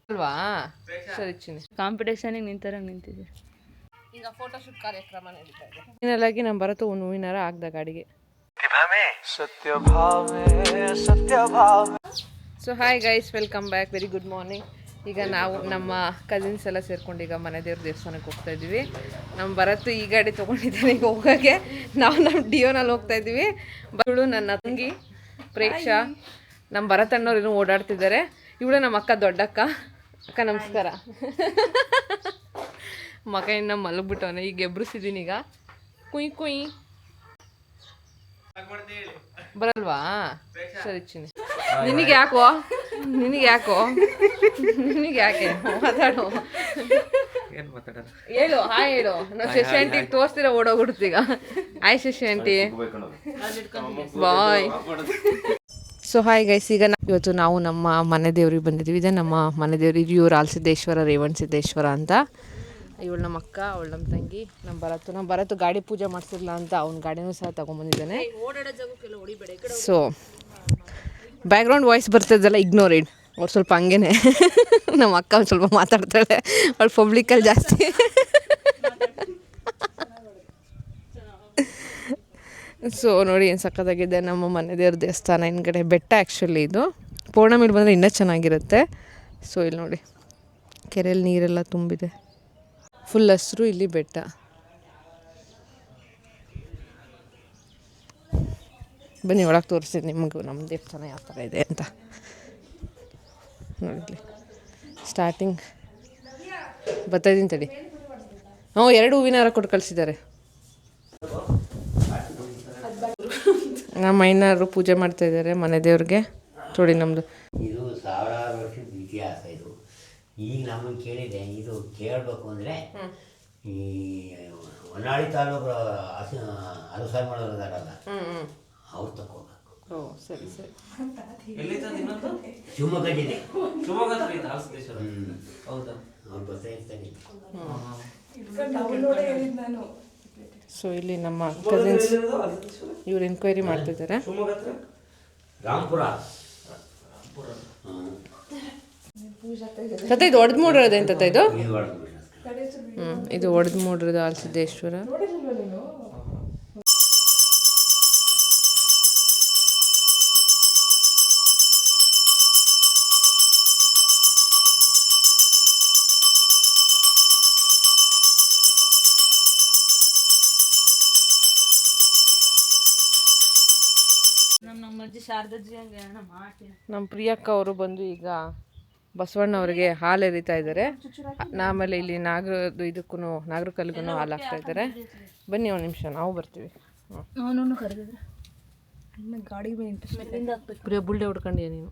ಅಲ್ವಾ ಸರಿ ಚಿನ್ನಿ ಕಾಂಪಿಟೇಷನ್ಗೆ ನಿಂತಿದ್ದೀರಿ. ಈಗ ಫೋಟೋಶೂಟ್ ಕಾರ್ಯಕ್ರಮ ನಡೀತಾ ಇದೆ. ಫೈನಲಾಗಿ ನಮ್ಮ ಭರತ ಒಂದು ಹೂವಿನಾರ ಆಗ್ದ ಗಾಡಿಗೆ. So hi guys, welcome back, very good morning. ಈಗ ನಾವು ನಮ್ಮ ಕಸಿನ್ಸ್ ಎಲ್ಲ ಸೇರ್ಕೊಂಡು ಈಗ ಮನೆ ದೇವ್ರ ದೇವಸ್ಥಾನಕ್ಕೆ ಹೋಗ್ತಾ ಇದ್ದೀವಿ. ನಮ್ಮ ಭರತ್ ಈ ಗಾಡಿ ತೊಗೊಂಡಿದ್ದಾನೆ ಈಗ ಹೋಗೋಕ್ಕೆ. ನಾವು ನಮ್ಮ ಡಿಯೋನಲ್ಲಿ ಹೋಗ್ತಾ ಇದ್ದೀವಿ. ಇವಳು ನನ್ನ ತಂಗಿ ಪ್ರೇಕ್ಷಾ, ನಮ್ಮ ಭರತ್ ಅಣ್ಣವ್ರು ಇನ್ನೂ ಓಡಾಡ್ತಿದ್ದಾರೆ. ಇವಳು ನಮ್ಮ ಅಕ್ಕ, ದೊಡ್ಡಕ್ಕ. ಅಕ್ಕ ನಮಸ್ಕಾರ. ಮಗ ಇನ್ನು ಮಲಗ್ಬಿಟ್ಟವನೆ. ಈಗ ಎಬ್ರಿಸಿದ್ದೀನಿ. ಈಗ ಕುಯ್ ಕುಯ್ ಬರಲ್ವಾ? ಸರಿ ಚಿನ್ನಿ. ನಿನಗೆ ಯಾಕೋ ಯಾಕೆ ಮಾತಾಡೋ, ಹೇಳು ಹಾಯ್ ಹೇಳು. ನಾವು ಶಶಿ ಆಂಟಿಗೆ ತೋರಿಸ್ತೀರ ಓಡೋಗ್ಬಿಡ್ತೀಗ. ಹಾಯ್ ಶಶಿ ಆಂಟಿ, ಬಾಯ್. ಸೊ ಹಾಯ್ ಗೈಸ್, ಈಗ ಇವತ್ತು ನಾವು ನಮ್ಮ ಮನೆ ದೇವ್ರಿಗೆ ಬಂದಿದ್ದೀವಿ. ಇದೆ ನಮ್ಮ ಮನೆ ದೇವ್ರು ಹಿರಿಯೂರು ಆಲ್ಸಿದ್ದೇಶ್ವರ, ರೇವಣಸಿದ್ದೇಶ್ವರ ಅಂತ. ಇವಳು ನಮ್ಮ ಅಕ್ಕ, ಅವಳು ನಮ್ಮ ತಂಗಿ. ನಮ್ಮ ಭರತ್ ಗಾಡಿ ಪೂಜೆ ಮಾಡಿಸಿಲ್ಲ ಅಂತ ಅವ್ನ ಗಾಡಿನೂ ಸಹ ತೊಗೊಂಬಂದಿದ್ದಾನೆ. ಸೊ ಬ್ಯಾಕ್ಗ್ರೌಂಡ್ ವಾಯ್ಸ್ ಬರ್ತಿದ್ದಲ್ಲ, ಇಗ್ನೋರ್ ಇಡ್. ಅವ್ರು ಸ್ವಲ್ಪ ಹಂಗೇನೆ. ನಮ್ಮ ಅಕ್ಕ ಒಂದು ಸ್ವಲ್ಪ ಮಾತಾಡ್ತಾಳೆ, ಅವಳು ಪಬ್ಲಿಕಲ್ಲಿ ಜಾಸ್ತಿ. ಸೊ ನೋಡಿ ಏನು ಸಕ್ಕತ್ತಾಗಿದೆ ನಮ್ಮ ಮನೆ ದೇವ್ರ ದೇವಸ್ಥಾನ. ಹಿಂದ್ಗಡೆ ಬೆಟ್ಟ, ಆ್ಯಕ್ಚುಲಿ ಇದು ಪೌರ್ಣಮಿಲಿ ಬಂದರೆ ಇನ್ನೂ ಚೆನ್ನಾಗಿರುತ್ತೆ. ಸೊ ಇಲ್ಲಿ ನೋಡಿ, ಕೆರೆಯಲ್ಲಿ ನೀರೆಲ್ಲ ತುಂಬಿದೆ, ಫುಲ್ ಹಸಿರು. ಇಲ್ಲಿ ಬೆಟ್ಟ. ಬನ್ನಿ ಒಳಗೆ ತೋರಿಸ್ತೀನಿ ನಿಮಗೂ ನಮ್ಮ ದೇವಸ್ಥಾನ ಯಾವ ಥರ ಇದೆ ಅಂತ. ನೋಡಿಲಿ, ಸ್ಟಾರ್ಟಿಂಗ್ ಬರ್ತಾಯಿದ್ದೀನಿ ತಡಿ. 2 ಹೂವಿನ ಹಾರ ಕೊಟ್ಟು ಕಳಿಸಿದ್ದಾರೆ. ನಮ್ಮ ಮೈನಾರು ಪೂಜೆ ಮಾಡ್ತಾಯಿದ್ದಾರೆ ಮನೆ ದೇವ್ರಿಗೆ. ನೋಡಿ ನಮ್ಮದು ಇದು ಸಾವಿರಾರು ವರ್ಷದ ಇತಿಹಾಸ. ಇದು ಈಗ ನಮ್ಮನ್ನು ಕೇಳಿದೆ. ಇದು ಕೇಳಬೇಕು ಅಂದರೆ ಈ ಹೊನ್ನಾಳಿ ತಾಲೂಕು ಅರಸರು ಮಾಡೋದಾರಲ್ಲ, ಅವ್ರು ತಗೋಬೇಕು. ಓ ಸರಿ ಸರಿ. ಶಿವಮೊಗ್ಗ ಜಿಲ್ಲೆ. ಹೌದಾ? ಅವ್ರು ಬರ್ತಾ ಇರ್ತಾರೆ. ಸೊ ಇಲ್ಲಿ ನಮ್ಮ ಕಸಿನ್ಸ್ ಇವ್ರು ಎನ್ಕ್ವೈರಿ ಮಾಡ್ತಿದ್ದಾರೆ. ರಾಂಪುರ ತತ್ತ ಇದು ಒಡೆದು ಮೂಡಿರೋದು ಅಂತ ಇದು. ಇದು ಒಡೆದು ಮೂಡಿರೋದು ಆಲ್ಸಿದ್ದೇಶ್ವರ. ನಮ್ಮ ಪ್ರಿಯಕ್ಕ ಅವರು ಬಂದು ಈಗ ಬಸವಣ್ಣವ್ರಿಗೆ ಹಾಲು ಎರಿತಾ ಇದ್ದಾರೆ. ಆಮೇಲೆ ಇಲ್ಲಿ ಇದಕ್ಕೂ ನಾಗರಕಲ್ಲಿಗೂ ಹಾಲು ಹಾಕ್ತಾ ಇದ್ದಾರೆ. ಬನ್ನಿ ಒಂದು ನಿಮಿಷ, ನಾವು ಬರ್ತೀವಿ. ಪ್ರಿಯ ಬುಲ್ಡೆ ಹೊಡ್ಕೊಂಡ್ಯಾ ನೀನು?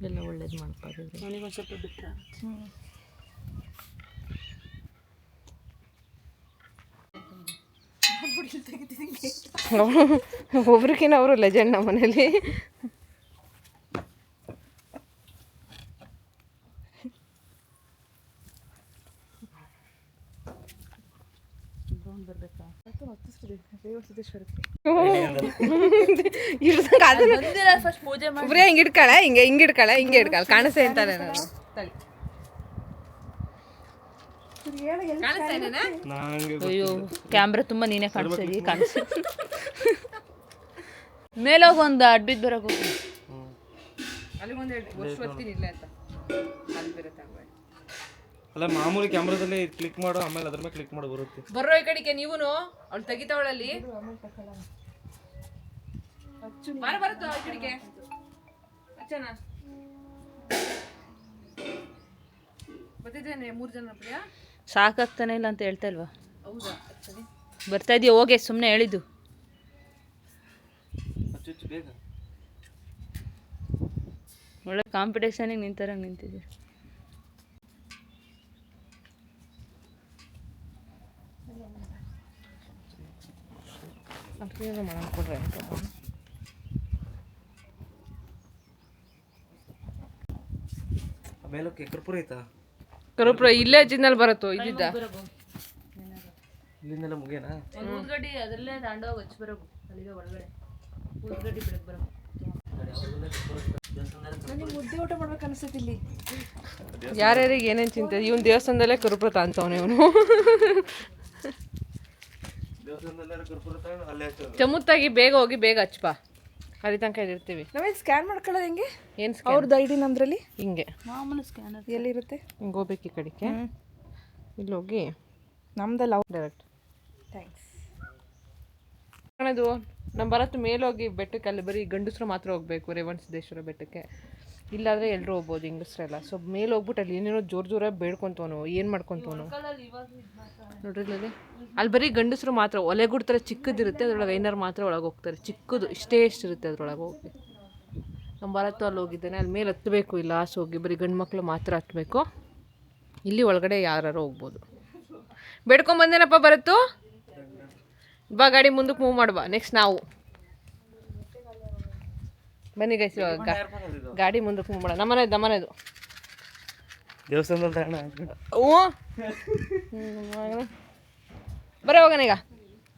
ಎಲ್ಲ ಒಳ್ಳೇದು ಮಾಡ್ತಾ. ಒಬ್ರಿಗಿನ ಅವರು ಲೆಜೆಂಡ್ ನಮ್ಮ ಮನೇಲಿ. ಹಿಂಗೆ ಕಾಣಿಸ್ತಾ ಅಂತಾನೆ ನಾನು. ಅಯ್ಯೋ ಕ್ಯಾಮ್ರಾ ತುಂಬ ನೀನೇ ಕಾಣಿಸ್ತಾ ಮೇಲೋಗಿ ಒಂದು ಅಡ್ಬಿದ್ದು ಬರೋಕೆ ಹೋಗಿ ಅಲ್ಲ, ಮಾಮೂಲಿ ಕ್ಯಾಮ್ರಾದಲ್ಲಿ ಕ್ಲಿಕ್ ಮಾಡು, ಆಮೇಲೆ ಅದ್ರ ಮೇಲೆ ಕ್ಲಿಕ್ ಮಾಡಿ ಬರುತ್ತೆ. ಬರೋ ಈ ಕಡೆಗೆ ನೀವು ಅವ್ಳು ತೆಗಿತಾವಳಲ್ಲಿ ಬರುತ್ತೋ ಈ ಕಡೆಗೆ. ಬರ್ತಿದ್ದೇನೆ 3 ಜನ. ಪ್ರಿಯ ಸಾಕಾಗ್ತಾನೆ ಇಲ್ಲ ಅಂತ ಹೇಳ್ತಾ ಇಲ್ವಾ? ಹೌದಾ? ಬರ್ತಾ ಇದೀಯ, ಹೋಗಿ ಸುಮ್ಮನೆ ಹೇಳಿದ್ದು. ಒಳ್ಳೆ ಕಾಂಪಿಟೇಷನಿಗೆ ನಿಂತಿದ್ದೀರಿ. ಮಾಡ್ಕೊಡ್ರೆ ಮೇಲಕ್ಕೆ ಕರ್ಪೂರ ಐತಾ? ಕರ್ಪೂರ ಇಲ್ಲೇ ಜಿನ್ನಲ್ಲಿ ಬರುತ್ತೋ ಇದ್ದಿದ್ದ ಇಲ್ಲಿಂದೆಲ್ಲ ಮುಗಿಯನಾ? ಊದ್ಗಡ್ಡಿ ಅದರಲ್ಲೇ ದಾಂಡೋಗಿ ಹಚ್ಚಿ ಬರೋದು. ಅಲ್ಲಿಗೆ ಒಳಗಡೆ ಊದ್ಗಡ್ಡಿ ಬಿಡಕ್ಕೆ ಬರೋದು. ಮುದ್ದೆ ಊಟ ಮಾಡ್ಬೇಕು ಅನಿಸ್ತೈತಿ ಇಲ್ಲಿ. ಯಾರ್ಯಾರಿಗೆ ಏನೇನು ಚಿಂತೆ, ಇವನು ದೇವಸ್ಥಾನದಲ್ಲೇ ಕರುಪ್ರತ ಅಂತವನು ಇವನು. ಚಮುತ್ತಾಗಿ ಬೇಗ ಹೋಗಿ ಬೇಗ ಹಚ್ಚಪ್ಪ, ಅಲ್ಲಿ ತನಕ ಇರ್ತೀವಿ. ನಾವೇನು ಸ್ಕ್ಯಾನ್ ಮಾಡ್ಕೊಳ್ಳೋದು ಹೆಂಗೆ? ಏನು ಅವ್ರದ್ದು ಐ ಡಿ ನಮ್ದ್ರಲ್ಲಿ ಹಿಂಗೆ ಮಾಮೂಲು ಸ್ಕ್ಯಾನರ್ ಎಲ್ಲಿರುತ್ತೆ? ಹಿಂಗೆ ಹೋಗ್ಬೇಕು ಈ ಕಡೆಗೆ, ಇಲ್ಲಿ ಹೋಗಿ ನಮ್ದಲ್ಲ. ಡೈರೆಕ್ಟ್. ಥ್ಯಾಂಕ್ಸ್. ಅದು ನಮ್ಮ ಬರತ್ತು ಮೇಲೋಗಿ ಬೆಟ್ಟಕ್ಕೆ, ಅಲ್ಲಿ ಬರೀ ಗಂಡಸರು ಮಾತ್ರ ಹೋಗ್ಬೇಕು ರೇವಣಸಿದ್ದೇಶ್ವರ ಬೆಟ್ಟಕ್ಕೆ. ಇಲ್ಲಾದರೆ ಎಲ್ಲರೂ ಹೋಗ್ಬೋದು ಹೆಂಗಸ್ರೆಲ್ಲ. ಸೊ ಮೇಲೆ ಹೋಗ್ಬಿಟ್ಟು ಅಲ್ಲಿ ಏನೇನೋ ಜೋರಾಗಿ ಬೇಡ್ಕೊತವನು, ಏನು ಮಾಡ್ಕೊತವನು ನೋಡ್ರಿ ಅಲ್ಲಿ ಬರೀ ಗಂಡಸರು ಮಾತ್ರ. ಒಲೆಗುಡ್ ಥರ ಚಿಕ್ಕದಿರುತ್ತೆ, ಅದ್ರೊಳಗೆ ಐನರು ಮಾತ್ರ ಒಳಗೆ ಹೋಗ್ತಾರೆ. ಚಿಕ್ಕದು ಇಷ್ಟೇ ಇರುತ್ತೆ ಅದ್ರೊಳಗೆ ಹೋಗಿ. ನಮ್ಮ ಬರತ್ತು ಅಲ್ಲಿ ಹೋಗಿದ್ದಾನೆ, ಅಲ್ಲಿ ಮೇಲೆ ಹತ್ತಬೇಕು. ಇಲ್ಲ ಆಸೆ ಹೋಗಿ ಬರೀ ಗಂಡು ಮಕ್ಕಳು ಮಾತ್ರ ಹತ್ತಬೇಕು. ಇಲ್ಲಿ ಒಳಗಡೆ ಯಾರು ಹೋಗ್ಬೋದು. ಬೇಡ್ಕೊಂಬಂದೇನಪ್ಪ ಬರತ್ತು, ಬಾ ಗಾಡಿ ಮುಂದಕ್ಕೆ ಮೂವ್ ಮಾಡುವ. ನೆಕ್ಸ್ಟ್ ನಾವು ಬನ್ನಿ ಗೈಸ್, ಇವಾಗ ಗಾಡಿ ಮುಂದಕ್ಕೆ ಮೂವ್ ಮಾಡ. ನಮ್ಮನೆದು ದೇವಸ್ಥಾನದಲ್ಲಿ ಬರೇ ಹೋಗೋಣ ಈಗ.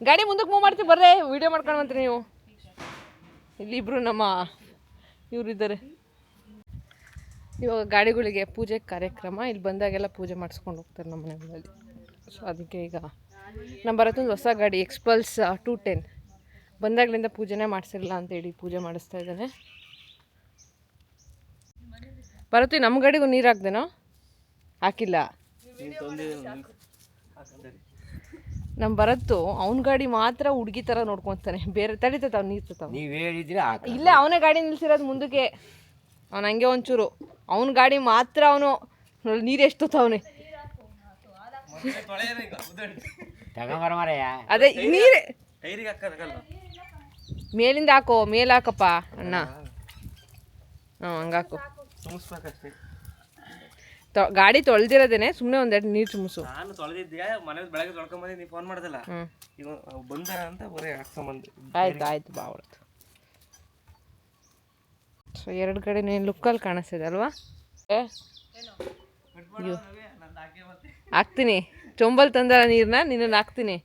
ಗಾಡಿ ಮುಂದಕ್ಕೆ ಮೂವ್ ಮಾಡ್ತೀವಿ, ಬರ್ರೇ ವಿಡಿಯೋ ಮಾಡ್ಕೊಂಡ್ಬಂತ್ರಿ ನೀವು. ಇಲ್ಲಿಬ್ರು ನಮ್ಮ ಇವರಿದ್ದಾರೆ. ಇವಾಗ ಗಾಡಿಗಳಿಗೆ ಪೂಜೆ ಕಾರ್ಯಕ್ರಮ, ಇಲ್ಲಿ ಬಂದಾಗೆಲ್ಲ ಪೂಜೆ ಮಾಡಿಸ್ಕೊಂಡು ಹೋಗ್ತಾರೆ ನಮ್ಮ ಮನೆಗಳಲ್ಲಿ. ಸೊ ಅದಕ್ಕೆ ಈಗ ನಮ್ಮ ಬರತ್ತೊಂದು ಹೊಸ ಗಾಡಿ ಎಕ್ಸ್ಪಲ್ಸ್ 210 ಬಂದಾಗಲಿಂದ ಪೂಜೆನೇ ಮಾಡಿಸಿರಲ್ಲ ಅಂತೇಳಿ ಪೂಜೆ ಮಾಡಿಸ್ತಾ ಇದ್ದಾನೆ. ಬರತ್ತಿ ನಮ್ಮ ಗಾಡಿಗೂ ನೀರು ಹಾಕ್ದೇನೋ? ಹಾಕಿಲ್ಲ. ನಮ್ಮ ಬರತ್ತು ಅವನ ಗಾಡಿ ಮಾತ್ರ ಹುಡುಗಿ ಥರ ನೋಡ್ಕೊತಾನೆ, ಬೇರೆ ತಡಿತೈತೆ ಅವ್ನು ನೀರು ತತಾವ. ನೀವು ಹೇಳಿದ್ರೆ ಇಲ್ಲ, ಅವನೇ ಗಾಡಿ ನಿಲ್ಸಿರೋದು ಮುಂದಕ್ಕೆ. ಅವ್ನು ಹಂಗೆ ಒಂಚೂರು ಅವನ ಗಾಡಿ ಮಾತ್ರ ಅವನು ನೀರು ಎಷ್ಟು ತವನೆ. ತಗೊಂಬರ ಮಾರಯ್ಯ. ಅದೇ ನೀರೇ ಟೈರಿಗೆ ಹಾಕೋದಕ್ಕಲ್ಲ, ಮೇಲಿಂದ ಹಾಕೋ, ಮೇಲೆ ಹಾಕಪ್ಪ ಅಣ್ಣ. ಹಂಗಾಕು. ತುಂಬಿಸ್ಬೇಕಷ್ಟೇ. ಗಾಡಿ ತೊಳೆದಿರೋದೇನೆ, ಸುಮ್ಮನೆ ಒಂದೆರಡು ನೀರು ಚುಮ್ಸು. ನಾನು ತೊಳೆದಿದ್ದೆ, ಮನೆ ಬೆಳಗ್ಗೆ ತೊಳ್ಕೊಂಬಂದು ನೀವು ಫೋನ್ ಮಾಡ್ದಲ್ಲ, ಈಗ ಬಂದಾರ ಅಂತ ಬರೀ ಹಾಕ್ಕೊಂಬಂದು. ಆಯ್ತು ಬಾ ಅವಳತ್ತು. ಸೊ ಎರಡು ಕಡೆ ನೀನು ಲುಕ್ಕಲ್ಲಿ ಕಾಣಿಸ್ತಿದೆ ಅಲ್ವಾ? ಹಾಕ್ತೀನಿ, ಚೊಂಬಲ್ ತಂದಲ್ಲ ನೀರನ್ನ, ನಿನ್ನನ್ನು ಹಾಕ್ತೀನಿ.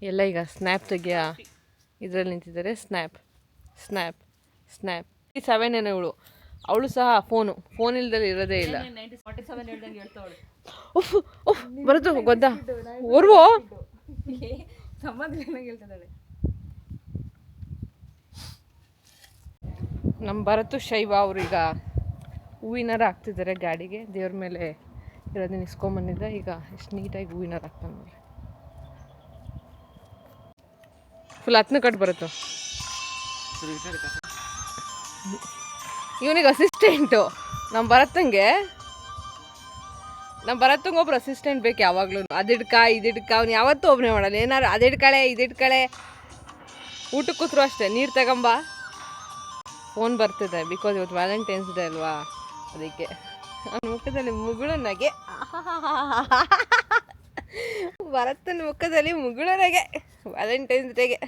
ಎಲ್ಲ ಈಗ ಸ್ನ್ಯಾಪ್ ತೆಗಿಯ ಇದರಲ್ಲಿ ನಿಂತಿದ್ದಾರೆ. ಸ್ನ್ಯಾಪ್ 7 ಏನೋ ಇವಳು. ಅವಳು ಸಹ ಫೋನ್ ಇಲ್ದಲ್ಲಿ ಇರೋದೇ ಇಲ್ಲ. ಬರುತ್ತು ಗೊತ್ತಾ ಓರ್ವೋ ನಮ್ಮ ಬರತ್ತು ಶೈವ ಅವ್ರೀಗ ಹೂವಿನಾರ ಹಾಕ್ತಿದ್ದಾರೆ ಗಾಡಿಗೆ. ದೇವ್ರ ಮೇಲೆ ಇರೋದನ್ನ ಇಸ್ಕೊಂಬಂದಿದ್ದ. ಈಗ ಎಷ್ಟು ನೀಟಾಗಿ ಹೂವಿನಾರ ಹಾಕ್ತಾನೆ ನೋಡ್ರಿ. ಫುಲ್ ಹತ್ನ ಕಟ್ ಬರುತ್ತೋ. ಇವನಿಗೆ ಅಸಿಸ್ಟೆಂಟು ನಮ್ಮ ಬರತ್ತಂಗೆ ಒಬ್ರು ಅಸಿಸ್ಟೆಂಟ್ ಬೇಕು ಯಾವಾಗ್ಲೂ. ಅದಿಡ್ಕ ಅವ್ನು ಯಾವತ್ತೂ ಒಬ್ಬನೇ ಮಾಡಲ್ಲ. ಏನಾರು ಇದಿಡ್ಕಳೆ ಊಟಕ್ಕೆ ಕೂತ್ರು ಅಷ್ಟೇ, ನೀರು ತಗೊಂಬ. ಫೋನ್ ಬರ್ತಿದೆ ಬಿಕಾಸ್ ಇವತ್ತು ವ್ಯಾಲೆಂಟೈನ್ಸ್ ಡೇ ಅಲ್ವಾ, ಅದಕ್ಕೆ. ಅವನ ಮುಖದಲ್ಲಿ ಮುಗುಳು ನಗೆ, ಭರತನ ಮುಖದಲ್ಲಿ ಮುಗುಳು ನಗೆ ವ್ಯಾಲೆಂಟೈನ್ಸ್ ಡೇಗೆ.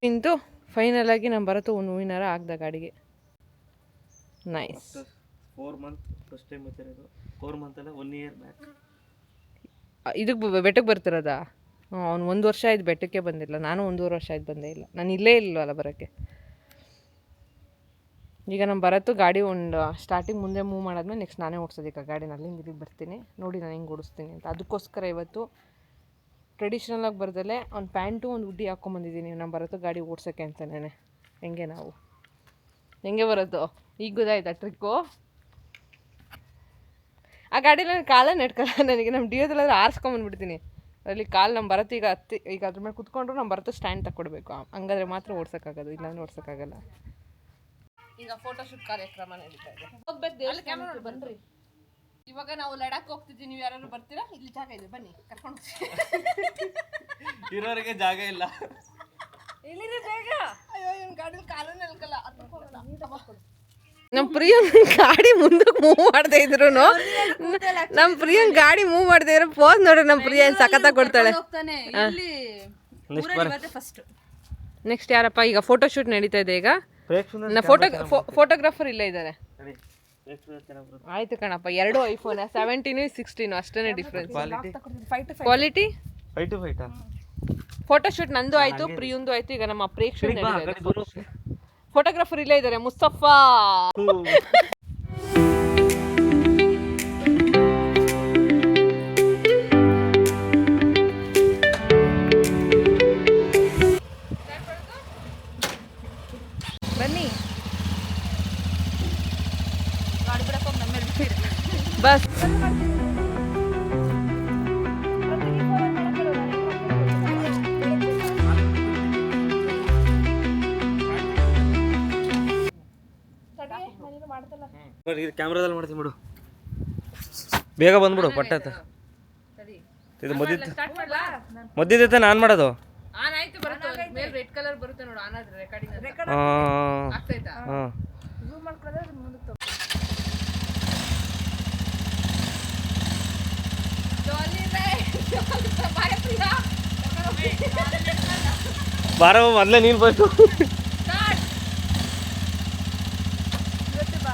ಇಂತು ಫೈನಲ್ ಆಗಿ ನಮ್ಮ ಬರತ್ತು ಒಂದು ಹೂವಿನಾರ ಹಾಕ್ದ ಗಾಡಿಗೆ. ನೈಸ್. 4 months ಫಸ್ಟ್ ಟೈಮ್ ಬರ್ತಿರೋದು. 4 month ಅಲ್ಲ, 1 year ಬ್ಯಾಕ್. ಇದಕ್ಕೆ ಬೆಟ್ಟಕ್ಕೆ ಬರ್ತಿರೋದಾ? ಅವ್ನು 1 ವರ್ಷ ಆಯ್ತು ಬೆಟ್ಟಕ್ಕೆ ಬಂದಿಲ್ಲ. ನಾನು 1.5 ವರ್ಷ ಆಯ್ತು ಬಂದೇ ಇಲ್ಲ. ನಾನು ಇಲ್ಲೇ ಇಲ್ವಲ್ಲ ಬರೋಕ್ಕೆ. ಈಗ ನಮ್ಮ ಬರತ್ತು ಗಾಡಿ ಒಂದು ಸ್ಟಾರ್ಟಿಂಗ್ ಮುಂದೆ ಮೂವ್ ಮಾಡಾದ್ಮೇಲೆ ನೆಕ್ಸ್ಟ್ ನಾನೇ ಓಡಿಸೋದು. ಈಗ ಗಾಡಿನ ಅಲ್ಲಿಂದ ಇಲ್ಲಿಗೆ ಬರ್ತೀನಿ, ನೋಡಿ ನಾನು ಹೆಂಗೆ ಓಡಿಸ್ತೀನಿ ಅಂತ. ಅದಕ್ಕೋಸ್ಕರ ಇವತ್ತು ಟ್ರೆಡಿಷ್ನಲಾಗಿ ಬರ್ದಲ್ಲೇ ಒಂದು ಪ್ಯಾಂಟು ಒಂದು ಹುಡ್ಡಿ ಹಾಕ್ಕೊಂಬಂದಿದ್ದೀನಿ ನಮ್ಮ ಬರತ್ತು ಗಾಡಿ ಓಡ್ಸೋಕ್ಕೆ ಅಂತಲೇ. ಹೆಂಗೆ ಬರುತ್ತೋ ಈಗ ಗೊತ್ತಾಯ್ತಾ ಟ್ರಿಕ್ಕು? ಆ ಗಾಡಿಯಲ್ಲಿ ನಾನು ಕಾಲೇ ನೆಟ್ಕಲ್ಲ. ನನಗೆ ನಮ್ಮ ಡಿಯೋದಲ್ಲಾದ್ರೆ ಆರಿಸ್ಕೊಂಬಂದ್ಬಿಡ್ತೀನಿ. ಅದರಲ್ಲಿ ಕಾಲು ನಮ್ಮ ಬರತ್ತು ಈಗ ಅದ್ರ ಮೇಲೆ ಕುತ್ಕೊಂಡ್ರು ನಮ್ಮ ಬರತ್ತು ಸ್ಟ್ಯಾಂಡ್ ತಗೊಡ್ಬೇಕು. ಹಂಗಾದ್ರೆ ಮಾತ್ರ ಓಡ್ಸೋಕ್ಕಾಗೋದು, ಇಲ್ಲಾಂದ್ರೆ ಓಡ್ಸೋಕ್ಕಾಗಲ್ಲ. ಈಗ ಫೋಟೋಶೂಟ್ ಕಾರ್ಯಕ್ರಮ ನಡೀತಾ ಇದೆ. ಹೋಗ್ಬೇಕು ಬನ್ನಿರಿ. ಇವಾಗ ನಾವು ಲಡಾಖ್ ಹೋಗ್ತಿದ್ದೀವಿ. ನೀವು ಯಾರು ಬರ್ತೀರಾ? ಇಲ್ಲಿ ಜಾಗ ಇದೆ, ಬನ್ನಿ ಕರ್ಕೊಂಡು ಇರೋರಿಗೆ ಜಾಗ ಇಲ್ಲ. ಇಲ್ಲಿದೆ ಜಾಗ. ಅಯ್ಯೋ ಇವ್ನ ಗಾಡಿಲಿ ಕಾಲು ನಿಲ್ಕಲ್ಲ. ನಮ್ಮ ಪ್ರಿಯನ್ ಗಾಡಿ ಮುಂದಕ್ಕೆ ಮೂವ್ ಮಾಡದೇ ಇದ್ರು ನಮ್ಮ ಪ್ರಿಯನ್ ಗಾಡಿ ಮೂವ್ ಮಾಡದೇ ಇರೋ ಪೋಸ್ ನೋಡ್ರಿ. ನಮ್ಮ ಪ್ರಿಯ ಏನು ಸಖತ್ತಾಗಿ ಕೊಡ್ತಾಳೆ. ನೆಕ್ಸ್ಟ್ ಯಾರಪ್ಪ? ಈಗ ಫೋಟೋಶೂಟ್ ನಡೀತಾ ಇದೆ. ಈಗ ಫೋಟೋಗ್ರಾಫರ್ ಇಲ್ಲೇ ಇದ್ದಾರೆ. ಆಯ್ತು ಕಣಪ್ಪ, 2 iPhone 17 16 ಅಷ್ಟೇ ಡಿಫ್ರೆನ್ಸ್. ಕ್ವಾಲಿಟಿ 5 to 5 ಫೋಟೋಶೂಟ್ ನಂದು ಆಯ್ತು, ಪ್ರಿಯುಂದು ಆಯ್ತು. ಈಗ ನಮ್ಮ ಪ್ರೇಕ್ಷಕ ಫೋಟೋಗ್ರಾಫರ್ ಇಲ್ಲೇ ಇದ್ದಾರೆ, ಮುಸ್ತಫಾ. ಬನ್ನಿ. ಬಸ್ ಕ್ಯಾಮ್ರಾದಲ್ಲಿ ಮಾಡ್ತೀನಿ ಬಿಡು, ಬೇಗ ಬಂದ್ಬಿಡು ಪಟ್ಟತ್ತ. ಇದು ಮದ್ದಿದೈತೆ ನಾನು ಮಾಡೋದು. ಆನ್ ಆಯ್ತು, ಬರುತ್ತೆ ಮೇಲೆ ರೆಡ್ ಕಲರ್ ಬರುತ್ತೆ ನೋಡು. ಆನ್ ಆದ್ರೆ ರೆಕಾರ್ಡಿಂಗ್ ಆಗ್ತೈತಾ? ಹಾಂ ಝೂಮ್ ಮಾಡ್ಕೊಳ್ಳೋದು ಮುಂದಕ್ಕೆ ತಗೋ. ಬಾರ ಮೊದಲೇ ನೀನು ಬಂತು. ಇವತ್ತೇ ಬಾ.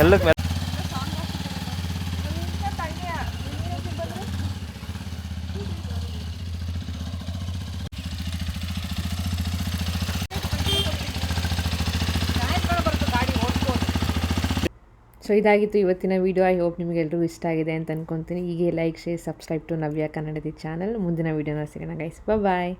ಎಲ್ಲಕ್ಕೆ ಸೊ ಇದಾಗಿತ್ತು ಇವತ್ತಿನ ವಿಡಿಯೋ. ಐ ಹೋಪ್ ನಿಮಗೆಲ್ಲರಿಗೂ ಇಷ್ಟ ಆಗಿದೆ ಅಂತ ಅನ್ಕೊತೀನಿ. ಹೀಗೆ like, share, subscribe to Navya Kannadathi channel. ಮುಂದಿನ ವಿಡಿಯೋನ ಸಿಗೋಣ ಗೈಸ್. ಬಾಯ್.